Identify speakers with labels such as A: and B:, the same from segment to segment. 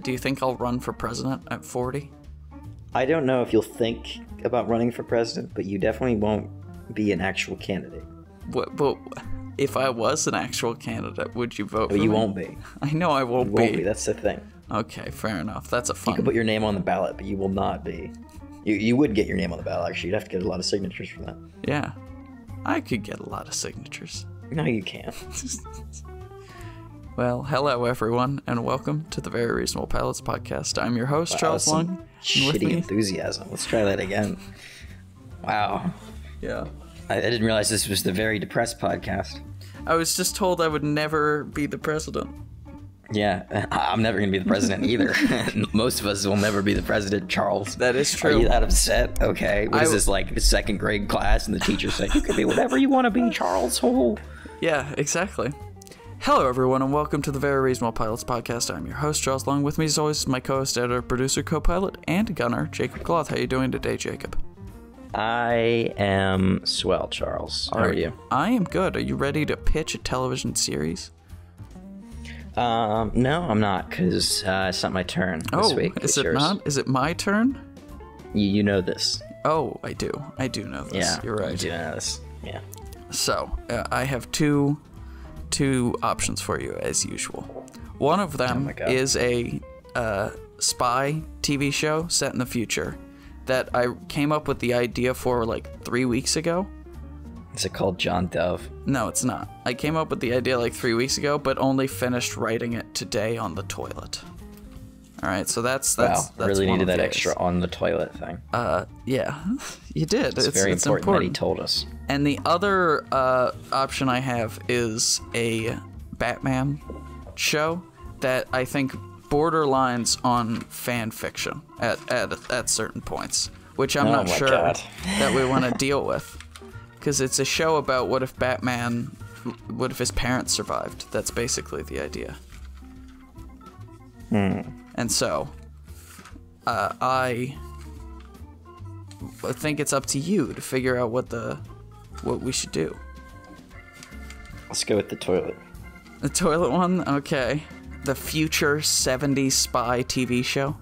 A: Do you think I'll run for president at 40?
B: I don't know if you'll think about running for president, but you definitely won't be an actual candidate.
A: But if I was an actual candidate, would you vote for me?
B: But you won't be.
A: I know I won't be.
B: You won't be, that's the thing.
A: Okay, fair enough. That's a fun...
B: You could put your name on the ballot, but you will not be. You would get your name on the ballot, actually. You'd have to get a lot of signatures for that.
A: Yeah. I could get a lot of signatures.
B: No, you can't.
A: Well, hello everyone, and welcome to the Very Reasonable Pilots podcast. I'm your host, Charles Long.
B: Shitty enthusiasm. Let's try that again. Wow.
A: Yeah.
B: I didn't realize this was the Very Depressed podcast.
A: I was just told I would never be the president.
B: Yeah, I'm never going to be the president either. Most of us will never be the president, Charles.
A: That is true.
B: Are you that upset? Okay. What is this, like the second grade class, and the teacher saying, you can be whatever you want to be, Charles? Oh.
A: Yeah, exactly. Hello, everyone, and welcome to the Very Reasonable Pilots podcast. I'm your host, Charles Long. With me, as always, my co-host, editor, producer, co-pilot, and gunner, Jacob Cloth. How are you doing today, Jacob?
B: I am swell, Charles. How are you?
A: I am good. Are you ready to pitch a television series?
B: No, I'm not, because it's not my turn this week.
A: Is it not? Is it my turn?
B: You know this.
A: Oh, I do. I do know this.
B: Yeah,
A: you're right.
B: You do know this. Yeah.
A: So, I have two options for you, as usual. One of them is a spy TV show set in the future that I came up with the idea for like 3 weeks ago.
B: Is it called John Dove?
A: No, it's not. I came up with the idea like 3 weeks ago, but only finished writing it today on the toilet. All right, so that's
B: really needed that extra on the toilet thing.
A: Yeah, you did.
B: It's very important that he told us.
A: And the other option I have is a Batman show that I think borderlines on fan fiction at certain points, which I'm not sure that we want to deal with. Because it's a show about what if his parents survived. That's basically the idea. And so, I think it's up to you to figure out what we should do.
B: Let's go with the toilet.
A: The toilet one? Okay. The future 70s spy TV show.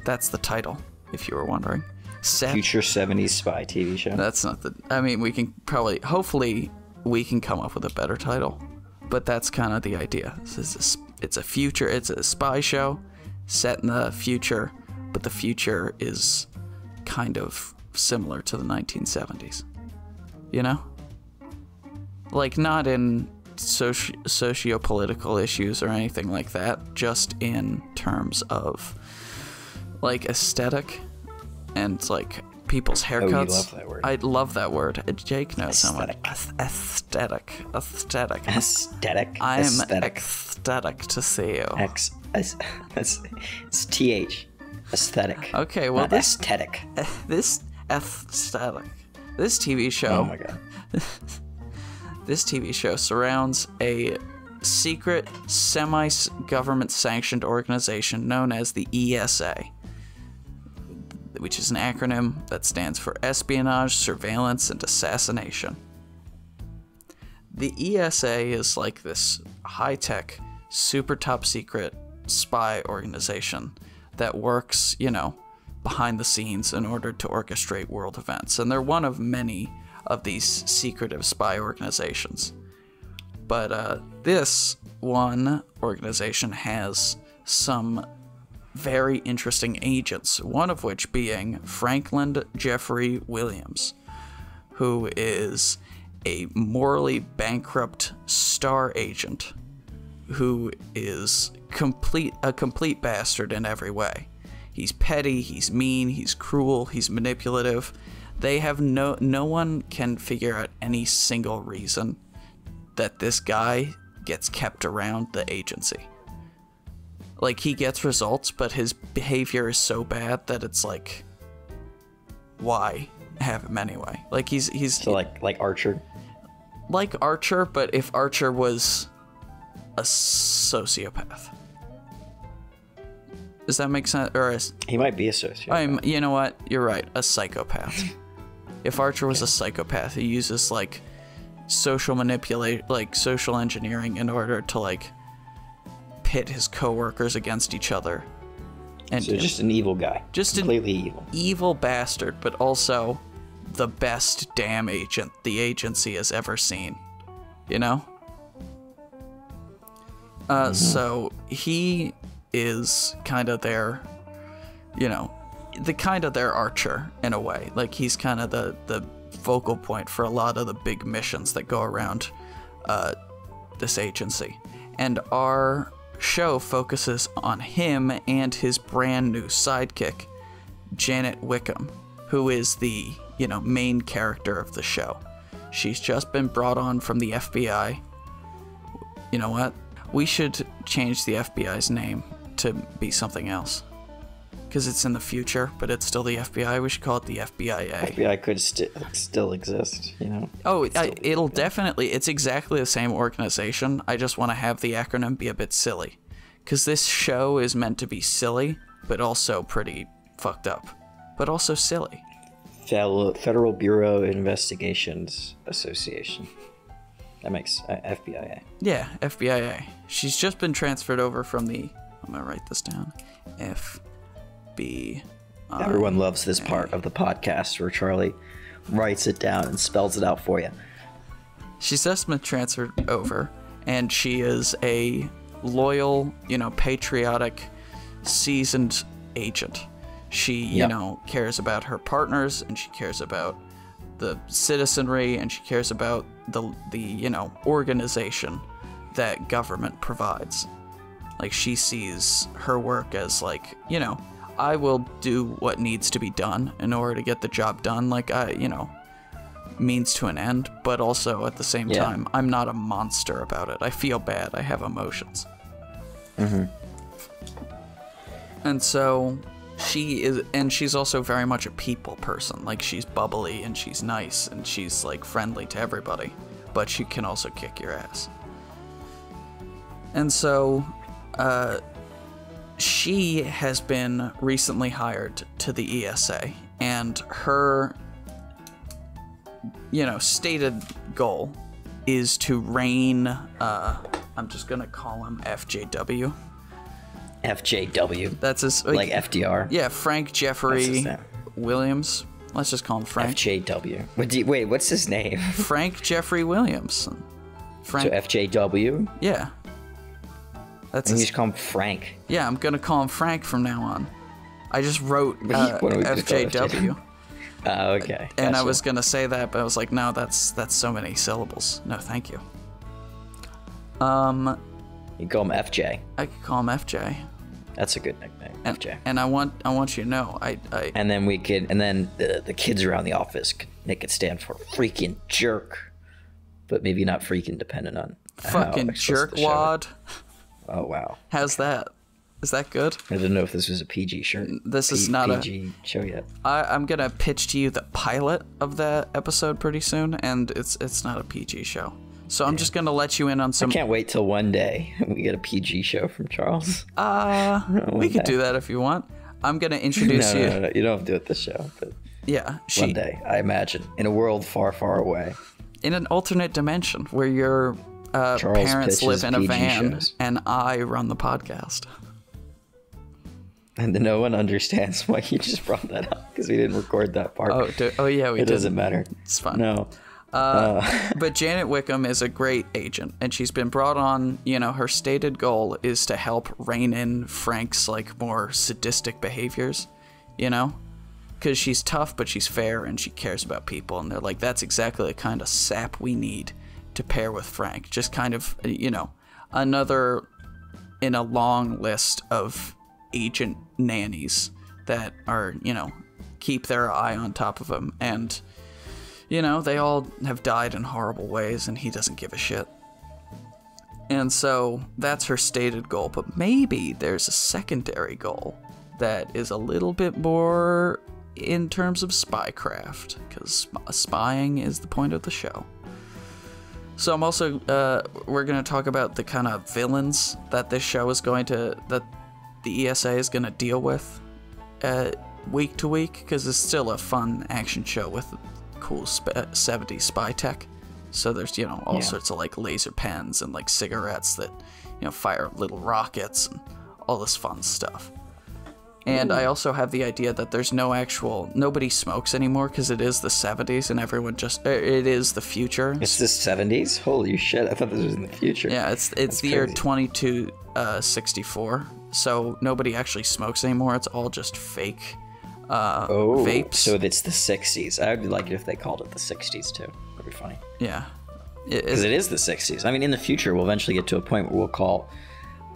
A: That's the title, if you were wondering.
B: Future 70s spy TV show.
A: That's not the... I mean, we can probably... Hopefully, we can come up with a better title. But that's kind of the idea. It's a spy show set in the future, but the future is kind of similar to the 1970s. You know? Like, not in socio-political issues or anything like that, just in terms of, like, aesthetic and, like, people's haircuts.
B: Oh, you love that word.
A: I love that word. Jake knows how much. Aesthetic. I am ecstatic to see you.
B: It's TH. Aesthetic.
A: Okay, well,
B: aesthetic.
A: This aesthetic. This TV show.
B: Oh my god.
A: This TV show surrounds a secret, semi-government sanctioned organization known as the ESA, which is an acronym that stands for Espionage, Surveillance, and Assassination. The ESA is like this high-tech, super top-secret spy organization that works, behind the scenes in order to orchestrate world events. And they're one of many of these secretive spy organizations. But this one organization has some very interesting agents, one of which being Franklin Jeffrey Williams, who is a morally bankrupt star agent who is a complete bastard in every way. He's petty, he's mean, he's cruel, he's manipulative. They have no one can figure out any single reason that this guy gets kept around the agency. Like, he gets results, but his behavior is so bad that it's like, why have him anyway? Like, he's
B: so like Archer.
A: Like Archer, but if Archer was a sociopath. Does that make sense? Or
B: he might be a sociopath.
A: You know what? You're right. A psychopath. If Archer was a psychopath, he uses like social engineering in order to like pit his coworkers against each other. And
B: so just an evil guy.
A: Just
B: completely
A: an
B: evil.
A: Evil bastard, but also the best damn agent the agency has ever seen. You know? So he is kind of their, you know, their Archer in a way. Like, he's kind of the focal point for a lot of the big missions that go around this agency. And our show focuses on him and his brand new sidekick, Janet Wickham, who is the, you know, main character of the show. She's just been brought on from the FBI. You know what? We should change the FBI's name to be something else. Because it's in the future, but it's still the FBI. We should call it the FBIA.
B: FBI could still exist, you know?
A: Oh, it'll definitely... It's exactly the same organization. I just want to have the acronym be a bit silly. Because this show is meant to be silly, but also pretty fucked up. But also silly.
B: Federal Bureau Investigations Association. That makes FBIA.
A: Yeah, FBIA. She's just been transferred over from the... I'm going to write this down. FBI.
B: Everyone loves this part of the podcast where Charlie writes it down and spells it out for you.
A: She's just been transferred over, and she is a loyal, you know, patriotic, seasoned agent. She, you know, cares about her partners, and she cares about the citizenry, and she cares about the you know, organization that government provides. Like, she sees her work as, like, you know, I will do what needs to be done in order to get the job done. Like, you know, means to an end, but also at the same time, I'm not a monster about it. I feel bad. I have emotions.
B: Mm-hmm.
A: And so she is, and she's also very much a people person. Like, she's bubbly and she's nice and she's, like, friendly to everybody, but she can also kick your ass. And so, she has been recently hired to the ESA, and her, you know, stated goal is to reign, I'm just gonna call him FJW.
B: FJW.
A: That's his...
B: Like FDR?
A: Yeah, Frank Jeffrey Williams. Let's just call him Frank.
B: FJW. Wait, what's his name?
A: Frank Jeffrey Williams. Frank.
B: So FJW?
A: Yeah. That's
B: and you just call him Frank.
A: Yeah, I'm gonna call him Frank from now on. I just wrote FJW.
B: Oh, okay.
A: And I was gonna say that, but I was like, no, that's so many syllables. No, thank you.
B: You call him FJ.
A: I could call him FJ.
B: That's a good nickname, FJ.
A: And I want you to know, I.
B: And then we could, and then the kids around the office, they could stand for freaking jerk, but maybe not freaking, dependent on
A: fucking jerkwad.
B: Oh wow.
A: How's that? Is that good?
B: I didn't know if this was a PG shirt.
A: This is not
B: PG show yet.
A: I'm gonna pitch to you the pilot of that episode pretty soon, and it's not a PG show. So I'm just gonna let you in on some.
B: I can't wait till one day we get a PG show from Charles.
A: We could do that if you want. I'm gonna introduce you.
B: No, you don't have to do it this show, but
A: yeah,
B: one day, I imagine, in a world far, far away,
A: in an alternate dimension where your parents live in a van shows. And I run the podcast.
B: And no one understands why you just brought that up because we didn't record that part.
A: Oh yeah, we did.
B: It doesn't matter.
A: It's fine.
B: No.
A: But Janet Wickham is a great agent, and she's been brought on, you know, her stated goal is to help rein in Frank's, like, more sadistic behaviors, you know? Because she's tough, but she's fair, and she cares about people, and they're like, that's exactly the kind of sap we need to pair with Frank. Just kind of, you know, another in a long list of agent nannies that are, you know, keep their eye on top of him, and... you know, they all have died in horrible ways, and he doesn't give a shit. And so that's her stated goal, but maybe there's a secondary goal that is a little bit more in terms of spycraft, because spying is the point of the show. So I'm also, we're going to talk about the kind of villains that this show is going to, that the ESA is going to deal with week to week, because it's still a fun action show with cool 70s spy tech. So there's, you know, all sorts of, like, laser pens and, like, cigarettes that, fire little rockets and all this fun stuff. And I also have the idea that there's nobody smokes anymore because it is the 70s and everyone it is the future.
B: It's the 70s? Holy shit, I thought this was in the future.
A: Yeah, it's the year 2264, so nobody actually smokes anymore. It's all just fake vapes.
B: So it's the 60s. I would like it if they called it the 60s too. That'd be funny.
A: Yeah.
B: Because it is the 60s. I mean, in the future, we'll eventually get to a point where we'll call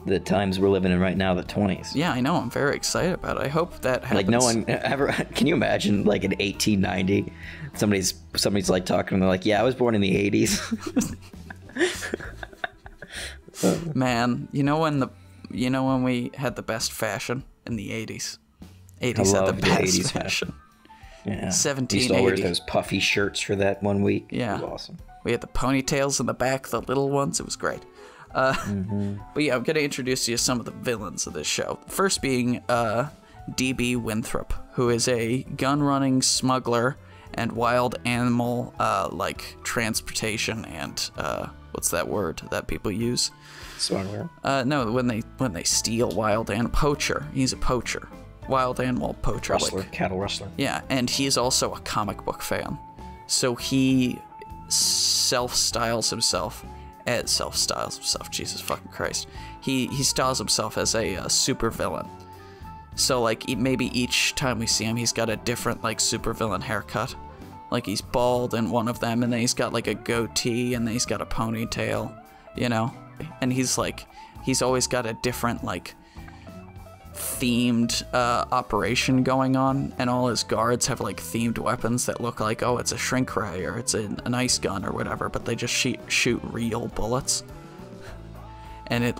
B: the times we're living in right now the 20s.
A: Yeah, I know. I'm very excited about it. I hope that happens.
B: Like, no one ever... Can you imagine, like, in 1890, somebody's like talking and they're like, yeah, I was born in the 80s.
A: Man, you know when we had the best fashion in the 80s? 80s had the best fashion.
B: Yeah.
A: 1780.
B: We used to all wear those puffy shirts for that one week.
A: Yeah.
B: It was awesome. We
A: had the ponytails in the back, the little ones. It was great. But yeah, I'm going to introduce you to some of the villains of this show. First being D.B. Winthrop, who is a gun-running smuggler and wild animal, transportation and, what's that word that people use?
B: Smuggler?
A: No, when they steal wild animal. Poacher. He's a poacher. Wild animal poacher.
B: Rustler, cattle rustler.
A: Yeah, and he's also a comic book fan. So he self-styles himself, Jesus fucking Christ. He styles himself as a super villain. So like maybe each time we see him, he's got a different like super villain haircut. Like he's bald in one of them, and then he's got like a goatee, and then he's got a ponytail, and he's always got a different like themed operation going on, and all his guards have like themed weapons that look like, oh, it's a shrink ray or it's an ice gun or whatever, but they just shoot real bullets. And it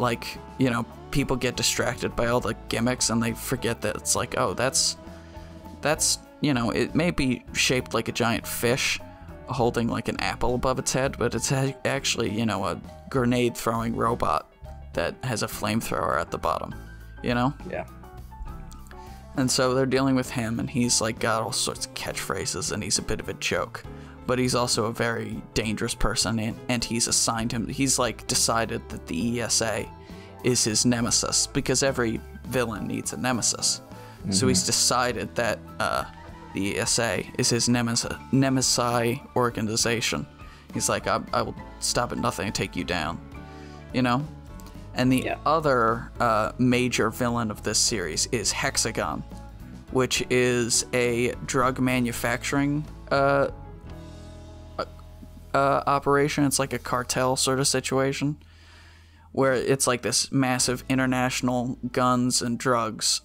A: people get distracted by all the gimmicks and they forget that it's like, oh, that's it may be shaped like a giant fish holding like an apple above its head, but it's actually a grenade throwing robot that has a flamethrower at the bottom. Yeah. And so they're dealing with him, and he's like got all sorts of catchphrases, and he's a bit of a joke, but he's also a very dangerous person, and he's like decided that the ESA is his nemesis, because every villain needs a nemesis. Mm-hmm. So he's decided that the ESA is his nemesis organization. He's like, I will stop at nothing and take you down, And the other major villain of this series is Hexagon, which is a drug manufacturing operation. It's like a cartel sort of situation, where it's like this massive international guns and drugs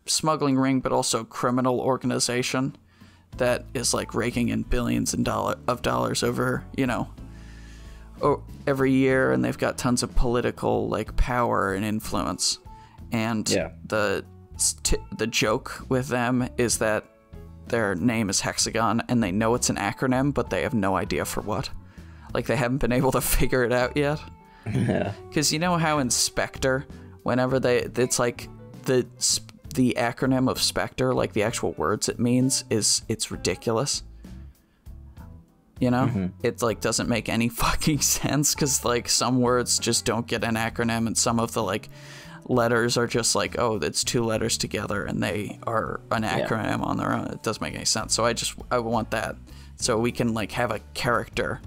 A: smuggling ring, but also criminal organization that is like raking in billions of dollars over, every year, and they've got tons of political like power and influence. And the joke with them is that their name is Hexagon, and they know it's an acronym, but they have no idea for what. Like they haven't been able to figure it out yet. Yeah. Because you know how in Spectre, whenever it's like the acronym of Spectre, like the actual words it means it's ridiculous. It like doesn't make any fucking sense, because like some words just don't get an acronym, and some of the like letters are just like, oh, it's two letters together and they are an acronym on their own. It doesn't make any sense. So I want that, so we can like have a character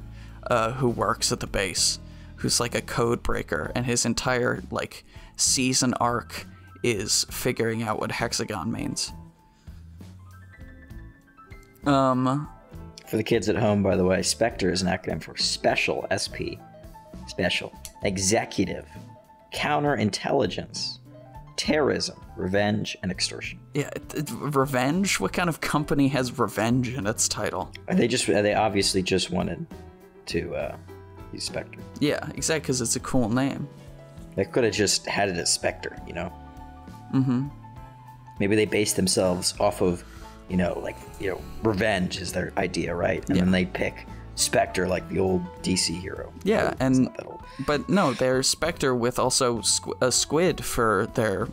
A: who works at the base, who's like a code breaker, and his entire like season arc is figuring out what Hexagon means.
B: For the kids at home, by the way, SPECTRE is an acronym for Special, SP, Special, Executive, Counterintelligence, Terrorism, Revenge, and Extortion.
A: Yeah, revenge? What kind of company has revenge in its title?
B: They obviously just wanted to use SPECTRE.
A: Yeah, exactly, because it's a cool name.
B: They could have just had it as SPECTRE,
A: Mm-hmm.
B: Maybe they based themselves off of, revenge is their idea, right? And then they pick Spectre, like the old DC hero.
A: Yeah, but no, they're Spectre with also a squid for their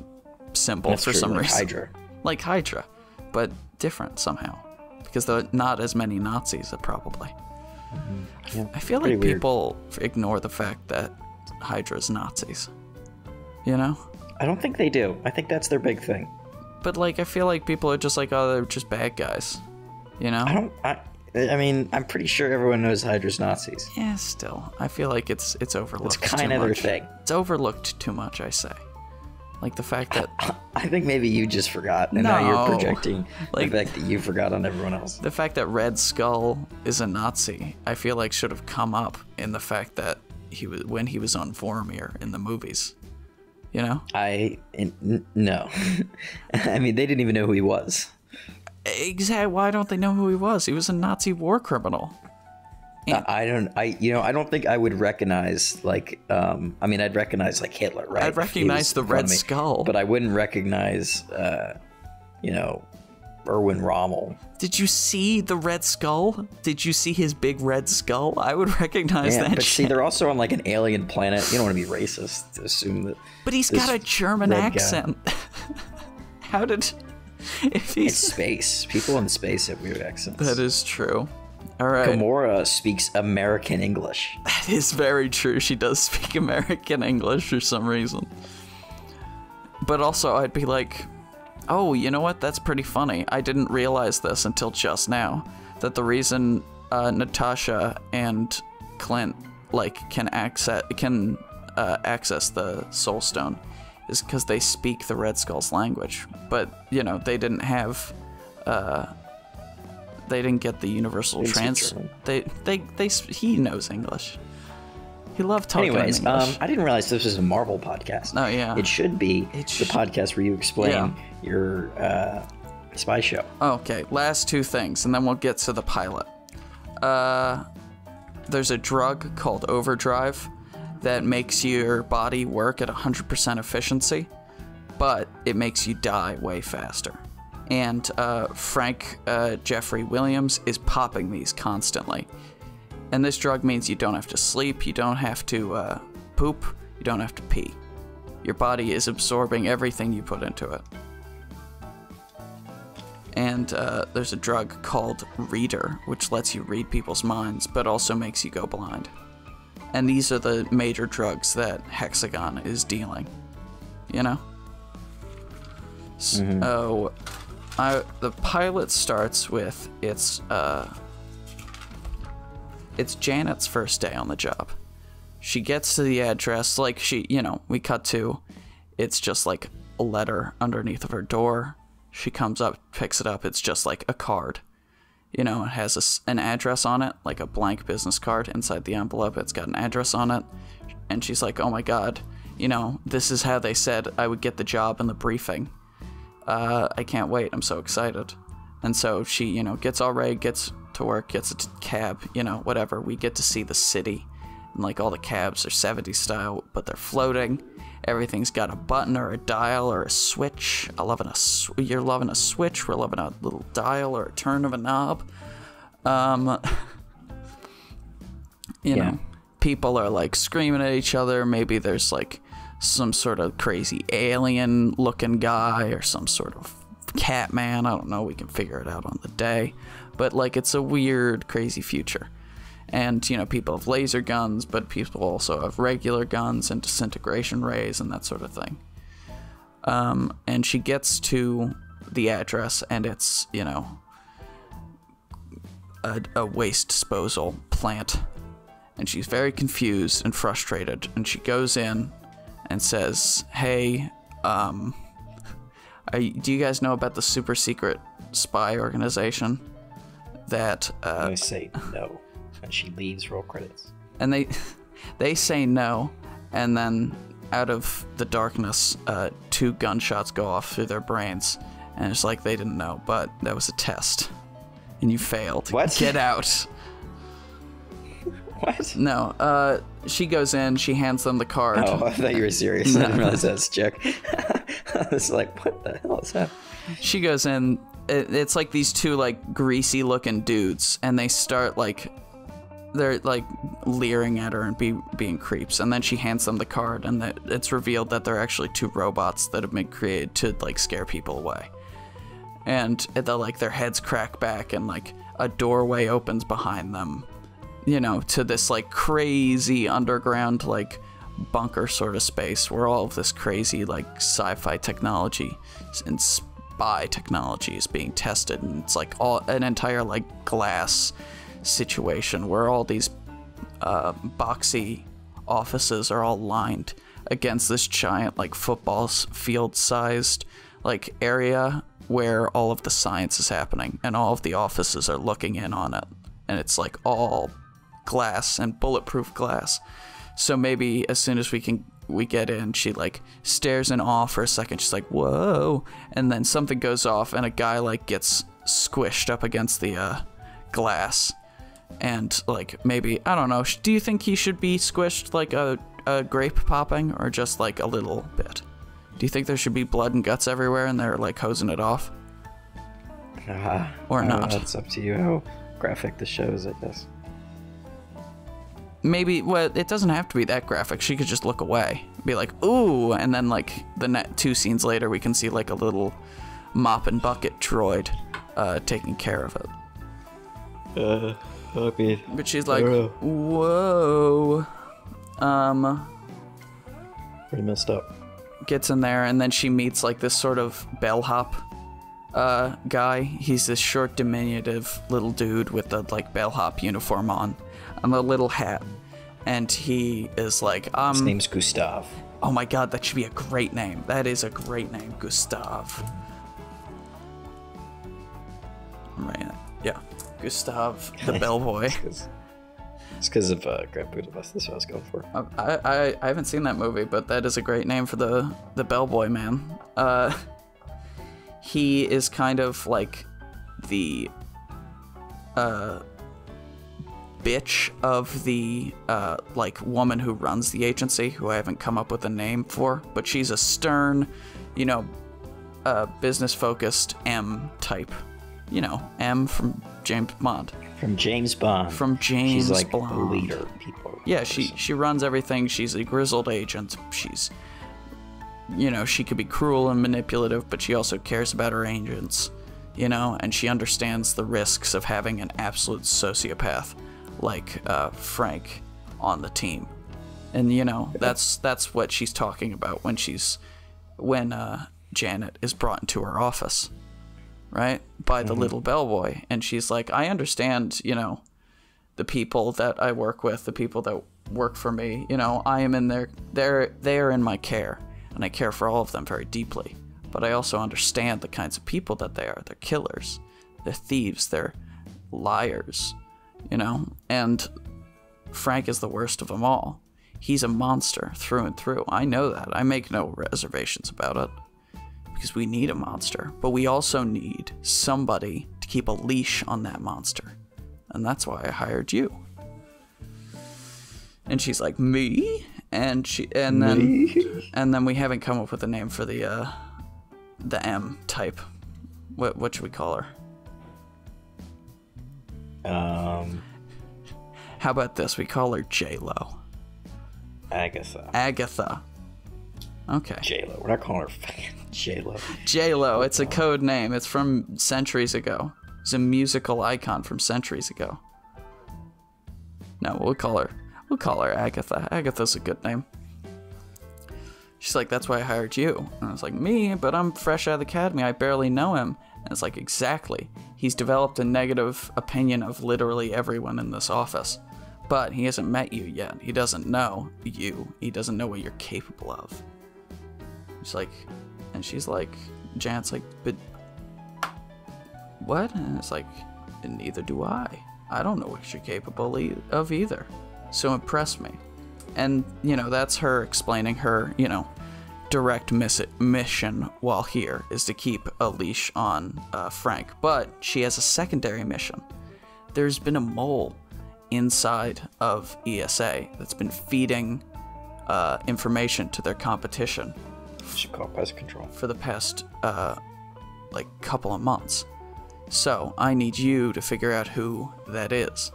A: symbol. That's for true, some reason.
B: Hydra.
A: Like Hydra, but different somehow, because there are not as many Nazis, probably.
B: Mm-hmm. Yeah,
A: I feel like people ignore the fact that Hydra's Nazis. You know?
B: I don't think they do. I think that's their big thing.
A: But, like, I feel like people are just like, oh, they're just bad guys. You know?
B: I mean, I'm pretty sure everyone knows Hydra's Nazis.
A: Yeah, still. I feel like it's overlooked.
B: It's kind of their thing.
A: It's overlooked too much, I say. Like the fact that...
B: I think maybe you just forgot, and now you're projecting the fact that you forgot on everyone else.
A: The fact that Red Skull is a Nazi, I feel like should have come up in the fact that when he was on Vormir in the movies. You know?
B: No. I mean, they didn't even know who he was.
A: Exactly. Why don't they know who he was? He was a Nazi war criminal.
B: I don't think I would recognize, like, I'd recognize, like, Hitler, right?
A: I'd recognize the Red Skull.
B: But I wouldn't recognize, Erwin Rommel.
A: Did you see the Red Skull? Did you see his big red skull? I would recognize that
B: but
A: shit.
B: See, they're also on, like, an alien planet. You don't want to be racist to assume that.
A: But he's got a German accent. How did...
B: It's space. People in space have weird accents.
A: That is true. All right.
B: Gamora speaks American English.
A: That is very true. She does speak American English for some reason. But also, I'd be like, oh, you know what? That's pretty funny. I didn't realize this until just now. That the reason Natasha and Clint can access the Soul Stone is because they speak the Red Skull's language. But they didn't have. They didn't get the universal he knows English. He loved talking English.
B: I didn't realize this was a Marvel podcast.
A: Oh, yeah.
B: It should be the podcast where you explain your spy show.
A: Okay, last two things, and then we'll get to the pilot. There's a drug called Overdrive that makes your body work at 100% efficiency, but it makes you die way faster. And Frank Jeffrey Williams is popping these constantly. And this drug means you don't have to sleep, you don't have to poop, you don't have to pee. Your body is absorbing everything you put into it. And there's a drug called Reader, which lets you read people's minds, but also makes you go blind. And these are the major drugs that Hexagon is dealing. You know? So... the pilot starts with it's Janet's first day on the job. She gets to the address, we cut to, it's just like a letter underneath of her door. She comes up, picks it up, it's just like a card. It has an address on it, like a blank business card inside the envelope. It's got an address on it. And she's like, oh my God, this is how they said I would get the job in the briefing. I can't wait. I'm so excited. And so she, gets all ready, gets to work, gets a cab, whatever. We get to see the city. And, all the cabs are 70s style, but they're floating. Everything's got a button or a dial or a switch. You're loving a switch. We're loving a little dial or a turn of a knob. People are, screaming at each other. Maybe there's, some sort of crazy alien looking guy or some sort of cat man. I don't know. We can figure it out on the day. But it's a weird, crazy future. And, people have laser guns, but people also have regular guns and disintegration rays and that sort of thing. And she gets to the address and it's, a waste disposal plant. And she's very confused and frustrated. And she goes in and says, hey, do you guys know about the super secret spy organization that...
B: I say no, and she leaves, roll credits.
A: And they say no, and then out of the darkness, 2 gunshots go off through their brains, and it's like they didn't know, but that was a test, and you failed.
B: What?
A: Get out.
B: What?
A: No, she goes in, she hands them the card.
B: Oh, I thought you were serious. I didn't realize that was a joke. I was like, what the hell is that?
A: She goes in, it's like these 2, greasy looking dudes, and they start, they're, leering at her and being creeps, and then she hands them the card, and it's revealed that they're actually 2 robots that have been created to, scare people away. And, their heads crack back, and, a doorway opens behind them. To this crazy underground bunker sort of space where all of this crazy like sci-fi technology and spy technology is being tested, and it's like an entire like glass situation where all these boxy offices are all lined against this giant like football field sized like area where all of the science is happening, and all of the offices are looking in on it, and it's like all glass and bulletproof glass. So maybe as soon as we get in, she like stares in awe for a second. She's like, whoa, and then something goes off and a guy like gets squished up against the glass, and like maybe, I don't know, do you think he should be squished like a grape popping, or just like a little bit? Do you think there should be blood and guts everywhere and they're like hosing it off? Or not?
B: That's up to you how graphic the show is, I guess.
A: Maybe, well, it doesn't have to be that graphic. She could just look away. Be like, ooh, and then like the 2 scenes later we can see like a little mop and bucket droid taking care of it.
B: Okay.
A: But she's like, whoa.
B: Pretty messed up.
A: Gets in there, and then she meets like this sort of bellhop guy. He's this short, diminutive little dude with the like bellhop uniform on and a little hat, and he is like,
B: his name's Gustav.
A: Oh my god, that should be a great name. That is a great name, Gustav. Right, yeah, Gustav the bellboy.
B: It's because of Grand Budapest. That's what I was going for.
A: I haven't seen that movie, but that is a great name for the bellboy man. He is kind of like the bitch of the like woman who runs the agency, who I haven't come up with a name for, but she's a stern, you know, business-focused M type. You know, M from James Bond.
B: From James Bond.
A: From James
B: She's like
A: Bond.
B: the leader, people.
A: Yeah, she runs everything. She's a grizzled agent. She's, you know, she could be cruel and manipulative, but she also cares about her agents, you know, and she understands the risks of having an absolute sociopath like Frank on the team. And, you know, that's what she's talking about when Janet is brought into her office, right, by the little bellboy, and she's like, I understand, you know, the people that I work with, the people that work for me, you know, I am in they are in my care, and I care for all of them very deeply, but I also understand the kinds of people that they are. They're killers, they're thieves, they're liars, you know, and Frank is the worst of them all. He's a monster through and through. I know that. I make no reservations about it. Because we need a monster, but we also need somebody to keep a leash on that monster. And that's why I hired you. And she's like, me? And then we haven't come up with a name for the M type. What should we call her? How about this? We call her J-Lo. Agatha. Okay.
B: J-Lo. We're not calling her J-Lo.
A: J-Lo. It's a code name. It's from centuries ago. It's a musical icon from centuries ago. No, we'll call her Agatha. Agatha's a good name. She's like, that's why I hired you. And I was like, me? But I'm fresh out of the academy. I barely know him. And it's like, exactly. He's developed a negative opinion of literally everyone in this office. But he hasn't met you yet. He doesn't know you. He doesn't know what you're capable of. She's like, and she's like, Janet's like, but what? And it's like, neither do I. I don't know what you're capable of either. So impress me. And, you know, that's her explaining her, you know, direct mission while here is to keep a leash on Frank. But she has a secondary mission. There's been a mole inside of ESA that's been feeding information to their competition.
B: Should call pest control. For
A: the past, like, couple of months. So, I need you to figure out who that is.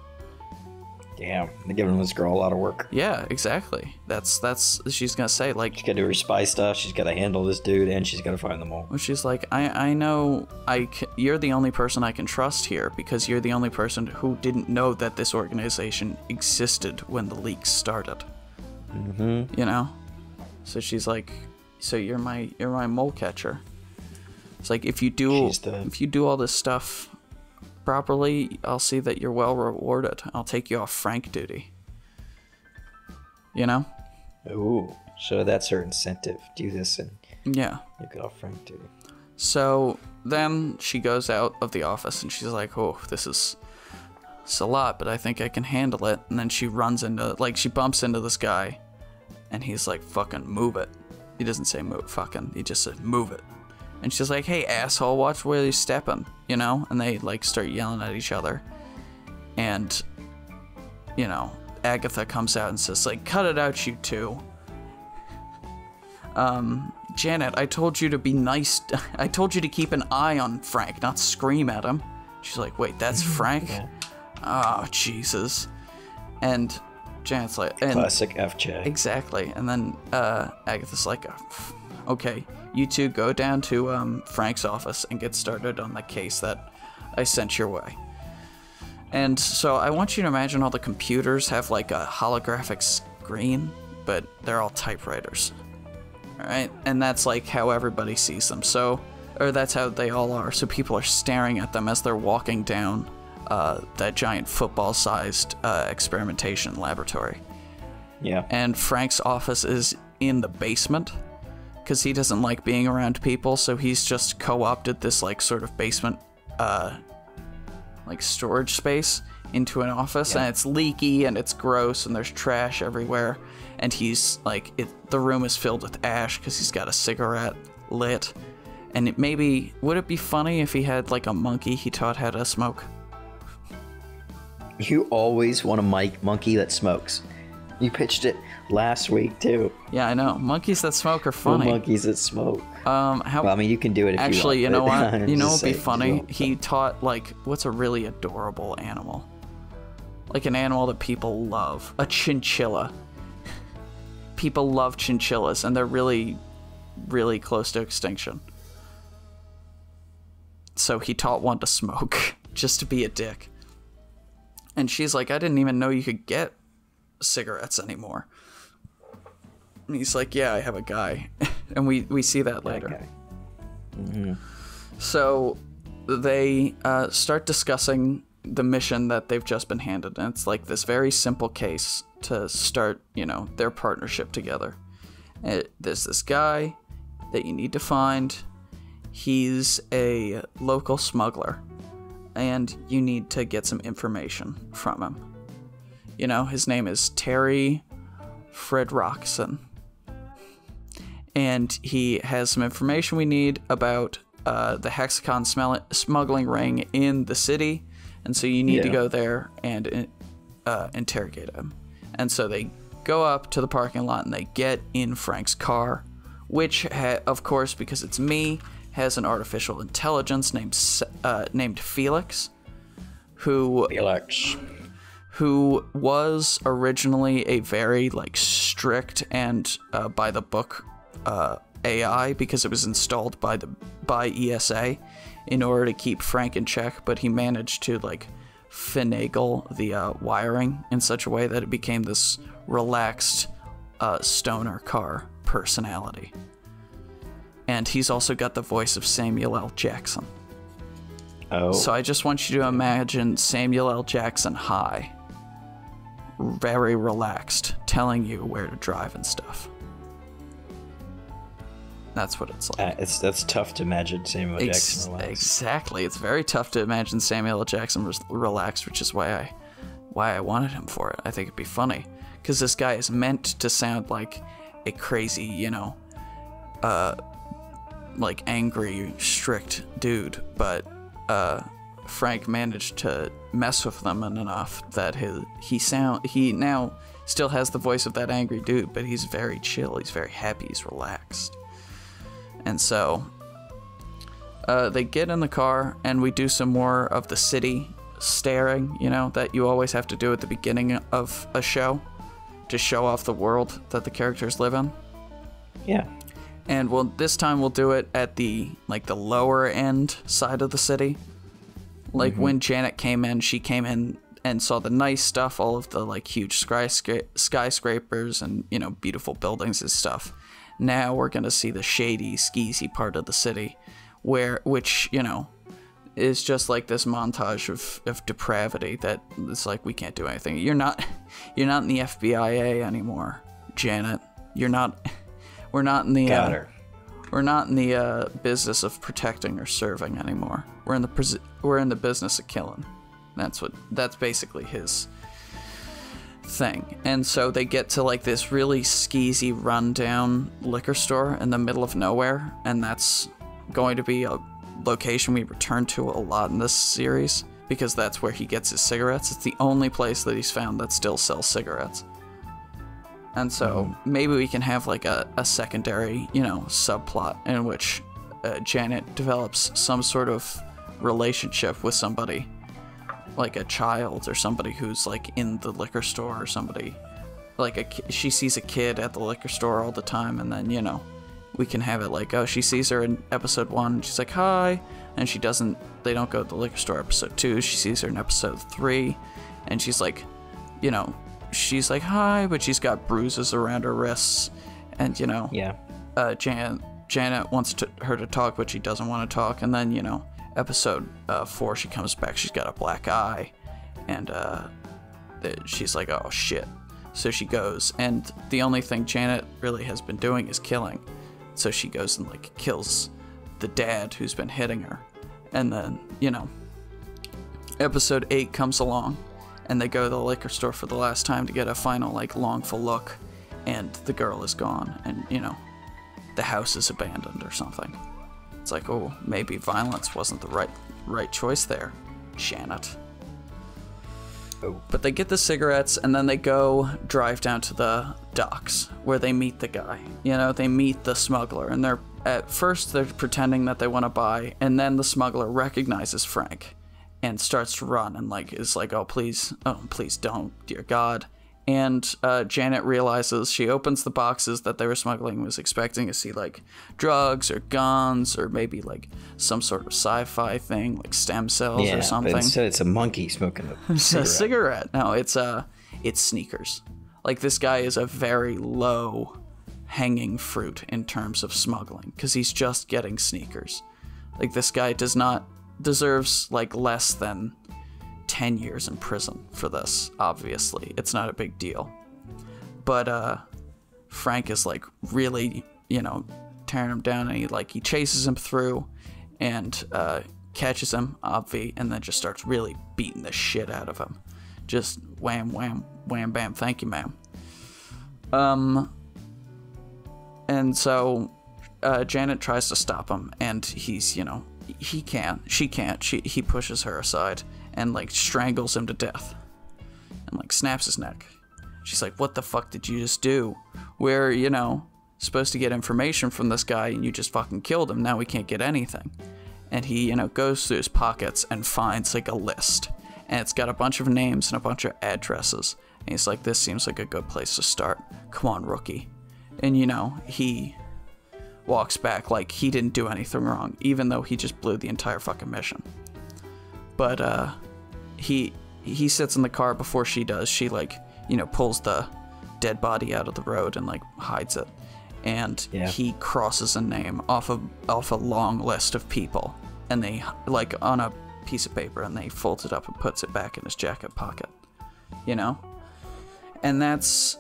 B: Damn, they're giving this girl a lot of work.
A: Yeah, exactly. That's she's gonna say, like...
B: She's gotta do her spy stuff, she's gotta handle this dude, and she's gotta find them all.
A: Well, she's like, I know you're the only person I can trust here, because you're the only person who didn't know that this organization existed when the leaks started. You know? So she's like, so you're my mole catcher. It's like, if you do all this stuff properly, I'll see that you're well rewarded. I'll take you off Frank duty. You know?
B: Ooh, so that's her incentive. Do this and you get off Frank duty.
A: So then she goes out of the office and she's like, oh, this is a lot, but I think I can handle it. And then she runs into, like, she bumps into this guy and he's like, fucking move it. He doesn't say move, fucking, he just said move it. And she's like, hey, asshole, watch where you're stepping, you know? And they, like, start yelling at each other. And, you know, Agatha comes out and says, like, cut it out, you two. Janet, I told you to be nice. I told you to keep an eye on Frank, not scream at him. She's like, wait, that's Frank? Oh, Jesus. And Janet's like...
B: Classic FJ.
A: Exactly. And then Agatha's like, okay, you two go down to Frank's office and get started on the case that I sent your way. And so I want you to imagine all the computers have like a holographic screen, but they're all typewriters. Alright? And that's like how everybody sees them. So, or that's how they all are. So people are staring at them as they're walking down that giant football-sized experimentation laboratory.
B: Yeah.
A: And Frank's office is in the basement because he doesn't like being around people, so he's just co-opted this like sort of basement like storage space into an office, and it's leaky and it's gross and there's trash everywhere, and he's like, the room is filled with ash because he's got a cigarette lit. And would it be funny if he had like a monkey he taught how to smoke?
B: You always want a monkey that smokes. You pitched it last week too.
A: Yeah, I know. Monkeys that smoke are funny.
B: Monkeys that smoke.
A: Well,
B: I mean, you can do it if
A: actually,
B: you want.
A: Actually, you know what? You know what would be funny? He taught, like, what's a really adorable animal? Like an animal that people love. A chinchilla. People love chinchillas, and they're really, really close to extinction. So he taught one to smoke, just to be a dick. And she's like, I didn't even know you could get cigarettes anymore. And he's like, yeah, I have a guy. And we see that later.
B: Okay. Mm-hmm.
A: So they start discussing the mission that they've just been handed. And it's like this very simple case to start, you know, their partnership together. There's this guy that you need to find. He's a local smuggler. And you need to get some information from him. You know, his name is Terry Fredrockson. And he has some information we need about the Hexagon smuggling ring in the city. And so you need to go there and interrogate him. And so they go up to the parking lot and they get in Frank's car, which, of course, because it's me, has an artificial intelligence named Felix, who was originally a very like strict and by the book AI, because it was installed by ESA in order to keep Frank in check, but he managed to like finagle the wiring in such a way that it became this relaxed stoner car personality. And he's also got the voice of Samuel L. Jackson. Oh. So I just want you to imagine Samuel L. Jackson high, very relaxed, telling you where to drive and stuff. That's what it's like.
B: That's tough to imagine Samuel L. Jackson relaxed.
A: Exactly. It's very tough to imagine Samuel L. Jackson relaxed, which is why I wanted him for it. I think it'd be funny. Because this guy is meant to sound like a crazy, you know, like angry, strict dude, but Frank managed to mess with them enough that he now still has the voice of that angry dude, but he's very chill, he's very happy, he's relaxed. And so they get in the car and we do some more of the city staring, you know, that you always have to do at the beginning of a show to show off the world that the characters live in.
B: Yeah.
A: And this time we'll do it at the lower end side of the city. Like when Janet came in, she came in and saw the nice stuff, all of the like huge skyscrapers and, you know, beautiful buildings and stuff. Now we're gonna see the shady, skeezy part of the city, which, you know, is just like this montage of depravity that it's like, we can't do anything. You're not in the FBI anymore, Janet. We're not in the we're not in the business of protecting or serving anymore. We're in the business of killing. That's basically his thing. And so they get to like this really skeezy rundown liquor store in the middle of nowhere, and that's going to be a location we return to a lot in this series, because that's where he gets his cigarettes. It's the only place that he's found that still sells cigarettes. And so maybe we can have like a secondary, you know, subplot in which Janet develops some sort of relationship with somebody, like a child or somebody who's like in the liquor store, or somebody like she sees a kid at the liquor store all the time, and then, you know, we can have it like, oh, she sees her in episode 1 and she's like, hi, and they don't go to the liquor store. Episode 2, she sees her in episode 3 and she's like, you know, she's like, hi, but she's got bruises around her wrists, and, you know, Janet wants her to talk, but she doesn't want to talk. And then, you know, episode 4, she comes back, she's got a black eye, and she's like, oh shit. So she goes, and the only thing Janet really has been doing is killing. So she goes and like kills the dad who's been hitting her. And then, you know, episode 8 comes along, and they go to the liquor store for the last time to get a final like longful look, and the girl is gone, and, you know, the house is abandoned or something. It's like, oh, maybe violence wasn't the right choice there, Janet. Oh. But they get the cigarettes, and then they go drive down to the docks where they meet the guy. You know, they meet the smuggler, and at first they're pretending that they want to buy, and then the smuggler recognizes Frank and starts to run, and like is like, oh please don't, dear God. And Janet realizes, she opens the boxes that they were smuggling, was expecting to see like drugs or guns or maybe like some sort of sci-fi thing like stem cells or something.
B: But instead it's a monkey smoking a cigarette.
A: A cigarette. No, it's sneakers. Like, this guy is a very low hanging fruit in terms of smuggling, because he's just getting sneakers. Like, this guy deserves like less than 10 years in prison for this. Obviously, it's not a big deal. But Frank is like really, you know, tearing him down, and he chases him through and catches him, obvi, and then just starts really beating the shit out of him. Just wham, wham, wham, bam, thank you, ma'am. And so Janet tries to stop him, and he's, you know, she can't. He pushes her aside and like strangles him to death and like snaps his neck. She's like, what the fuck did you just do? We're, you know, supposed to get information from this guy, and you just fucking killed him. Now we can't get anything. And he, you know, goes through his pockets and finds like a list, and it's got a bunch of names and a bunch of addresses, and he's like, this seems like a good place to start. Come on, rookie. And, you know, he walks back like he didn't do anything wrong, even though he just blew the entire fucking mission. But he sits in the car before she does. She, like, you know, pulls the dead body out of the road and like hides it, and he crosses a name off a long list of people, and they, like, on a piece of paper, and they folds it up and puts it back in his jacket pocket, you know. And that's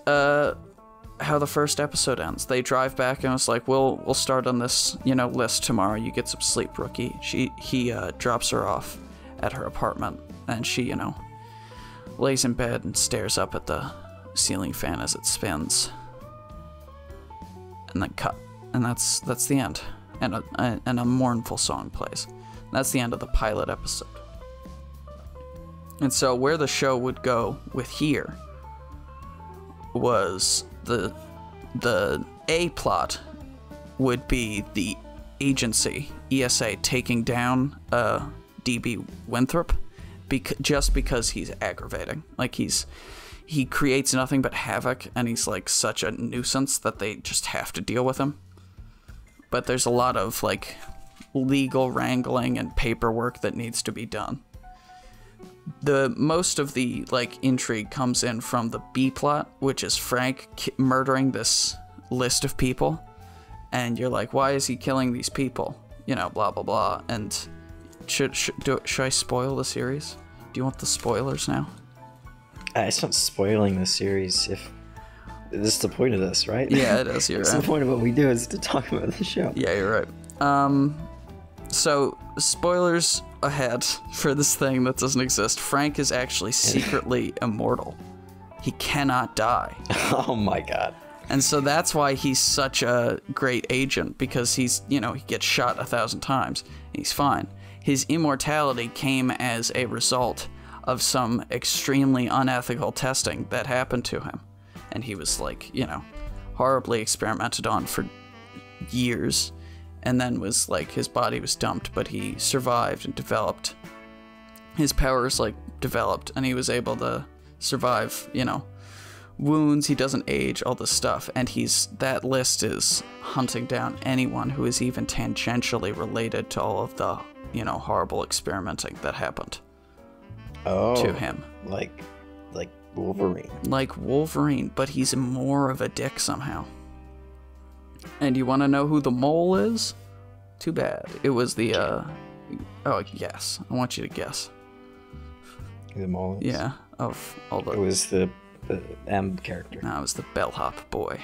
A: how the first episode ends. They drive back, and it's like, we'll start on this, you know, list tomorrow. You get some sleep, rookie. He drops her off at her apartment, and she, you know, lays in bed and stares up at the ceiling fan as it spins, and then cut. And that's the end. And a mournful song plays. That's the end of the pilot episode. And so where the show would go with here was the A plot would be the agency, ESA, taking down DB Winthrop just because he's aggravating. Like, he creates nothing but havoc, and he's like such a nuisance that they just have to deal with him. But there's a lot of like legal wrangling and paperwork that needs to be done. the most of the like intrigue comes in from the B plot, which is Frank murdering this list of people, and you're like, why is he killing these people? You know, blah blah blah. And should I spoil the series? Do you want the spoilers now?
B: It's not spoiling the series. If this is the point of this, right?
A: Yeah, it is. You're right.
B: The point of what we do is to talk about the show.
A: Yeah, you're right. So spoilers ahead for this thing that doesn't exist. Frank is actually secretly immortal. He cannot die.
B: Oh my god.
A: And so that's why he's such a great agent, because he's, you know, he gets shot 1,000 times. He's fine. His immortality came as a result of some extremely unethical testing that happened to him. And he was like, you know, horribly experimented on for years. And then was like, his body was dumped, but he survived and developed. His powers like developed, and he was able to survive, you know, wounds. He doesn't age, all this stuff. And that list is hunting down anyone who is even tangentially related to all of the, you know, horrible experimenting that happened to him. Like
B: Wolverine.
A: Like Wolverine, but he's more of a dick somehow. And you want to know who the mole is? Too bad. It was the, oh, yes. I want you to guess.
B: Who the mole is?
A: Yeah, of all the...
B: It was the M character.
A: No, it was the bellhop boy.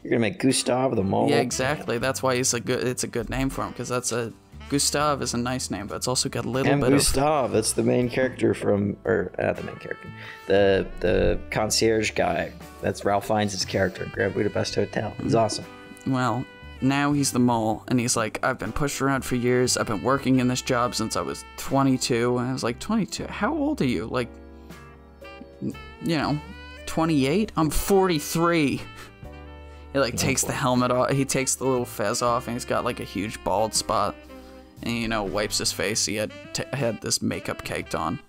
B: You're gonna make Gustav the mole?
A: Yeah, exactly. That's why it's a good name for him, because Gustav is a nice name, but it's also got a little bit
B: Gustav, that's the main character from, or not the main character, the concierge guy. That's Ralph Fiennes' character in Grand Budapest Hotel. He's awesome.
A: Well, now he's the mole, and he's like, I've been pushed around for years. I've been working in this job since I was 22. And I was like, 22? How old are you? Like, you know, 28? I'm 43. He like takes the helmet off. He takes the little fez off, and he's got like a huge bald spot. And, you know, wipes his face. He had this makeup caked on.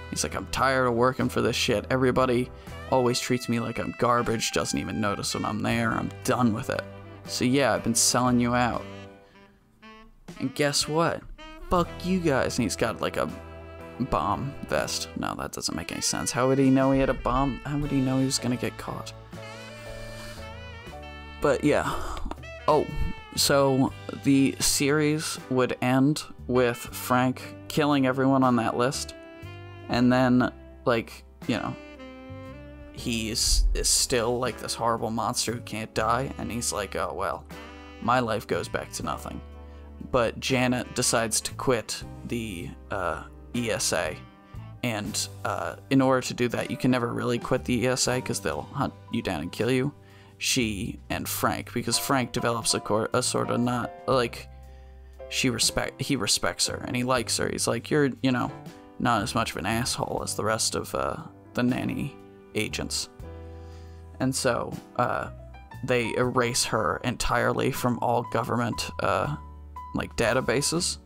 A: He's like, I'm tired of working for this shit. Everybody always treats me like I'm garbage, doesn't even notice when I'm there. I'm done with it. So yeah, I've been selling you out. And guess what? Fuck you guys. And he's got like a bomb vest. No, that doesn't make any sense. How would he know he had a bomb? How would he know he was gonna get caught? But yeah. Oh, so the series would end with Frank killing everyone on that list. And then, like, you know, he is still like this horrible monster who can't die. And he's like, oh, well, my life goes back to nothing. But Janet decides to quit the ESA. And in order to do that, you can never really quit the ESA because they'll hunt you down and kill you. She and Frank, because Frank develops a sort of not like he respects her and he likes her. He's like, you're, you know, not as much of an asshole as the rest of the nanny agents. And so they erase her entirely from all government like databases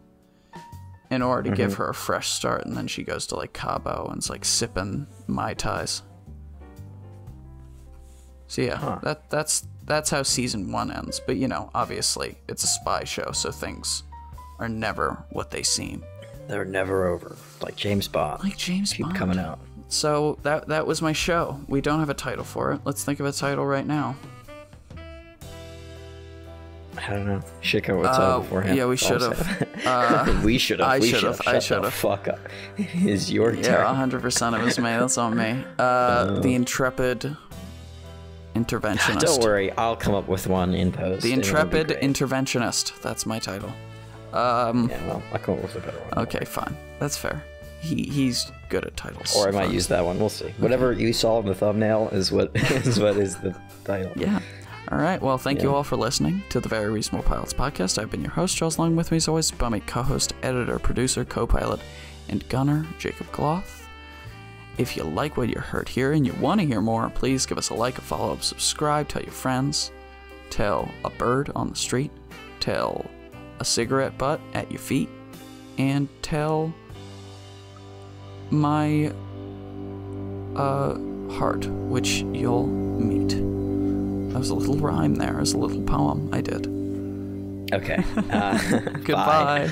A: in order to give her a fresh start. And then she goes to like Cabo and is like sipping Mai Tais. So yeah, that's how season 1 ends. But you know, obviously it's a spy show, so things are never what they seem.
B: They're never over, like James Bond. Keep coming out.
A: So that was my show. We don't have a title for it. Let's think of a title right now.
B: I don't know. Should come up with a title beforehand.
A: Yeah, we should have.
B: We should have.
A: I should have. I should have.
B: Fuck up. It's your turn.
A: Yeah, 100% it was me. That's on me. The Intrepid Interventionist.
B: Don't worry, I'll come up with one in post.
A: The Intrepid Interventionist. That's my title.
B: Yeah, well, I'll come up with a better one.
A: Okay, fine. That's fair. He's good at titles.
B: Or I might use that one. We'll see. Okay. Whatever you saw in the thumbnail is what is the title.
A: Yeah. All right. Well, thank you all for listening to the Very Reasonable Pilots podcast. I've been your host, Charles. Along with me, as always, by my co-host, editor, producer, co-pilot, and gunner, Jacob Gloth. If you like what you heard here and you want to hear more, please give us a like, a follow, subscribe, tell your friends, tell a bird on the street, tell a cigarette butt at your feet, and tell my heart, which you'll meet. That was a little rhyme there. It was a little poem I did.
B: Okay.
A: Goodbye.
B: Bye.